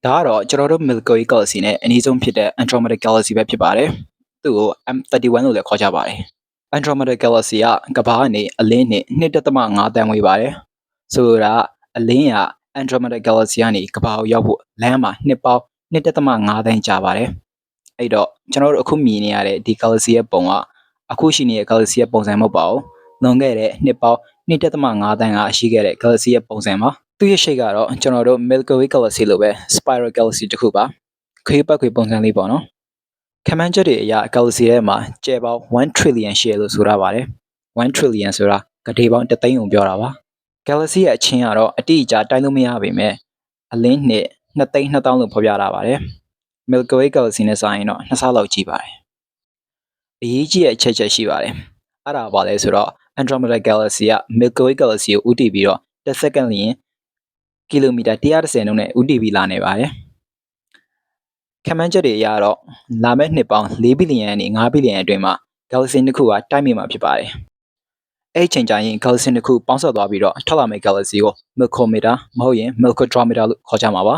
ဒါကတော့ကျွန်တော်တို့ Milky Way Galaxy နဲ့အနည်းဆုံးဖြစ်တဲ့ Andromeda Galaxy ပဲဖြစ်ပါတယ်။သူ့ကို M31 လို့လည်းခေါ်ကြပါတယ်။ Andromeda Galaxy ကကမ္ဘာကနေအလင်းနဲ့ 2.5 တန်းဝေးပါတယ်။ဆိုလိုတာကအလင်းက Andromeda Galaxy ကနေကမ္ဘာကိုရောက်ဖို့လမ်းမှာနှစ်ပေါင်း 2.5 တန်းကြာပါတယ်။အဲ့တော့ကျွန်တော်တို့အခုမြင်နေရတဲ့ဒီ Galaxy ရဲ့ပုံကအခုရှိနေတဲ့ Galaxy ရဲ့ပုံစံမဟုတ်ပါဘူး။လွန်ခဲ့တဲ့နှစ်ပေါင်း 2.5 တန်းကရှိခဲ့တဲ့ Galaxy ရဲ့ပုံစံပါ။သူ့ရဲ့ shape ကတော့ကျွန်တော်တို့ Milky Way Galaxy လိုပဲ spiral galaxy တစ်ခုပါခွေးပတ်ခွေပုံစံလေးပေါ့နော်ခမန်းချက်တွေအရာ galaxy ထဲမှာကျယ်ပေါင်း1 trillion ရှိရလို့ဆိုရပါတယ်1 trillion ဆိုတာကတိပေါင်း3သိန်းကိုပြောတာပါ galaxy ရဲ့အချင်းကတော့အတိအကျတိုင်းလို့မရပါပဲအလင်းနှစ်2သိန်း2000လို့ဖော်ပြထားပါတယ် Milky Way Galaxy နဲ့စာရင်တော့2ဆလောက်ကြီးပါတယ်အရေးကြီးတဲ့အချက်ရှိပါတယ်အဲ့ဒါပါလဲဆိုတော့ Andromeda Galaxy က Milky Way Galaxy ကိုဦးတည်ပြီးတော့တစ်စက္ကန့်လျင်ကီလိုမီတာ130နှုန်းနဲ့ဦးတည်ပြီးလာနေပါတယ်ခမန်းချက်တွေအရတော့လာမယ့်နှစ်ပေါင်း4ဘီလီယံနဲ့5ဘီလီယံအတွင်းမှာ Galaxy တစ်ခုကတိုက်မိမှာဖြစ်ပါတယ်အဲ့ချိန်ကျရင် Galaxy တစ်ခုပေါင်းစပ်သွားပြီးတော့ထွက်လာမယ့် Galaxy ကို Milkomeda မဟုတ်ရင် Milkodromeda လို့ခေါ်ကြမှာပါ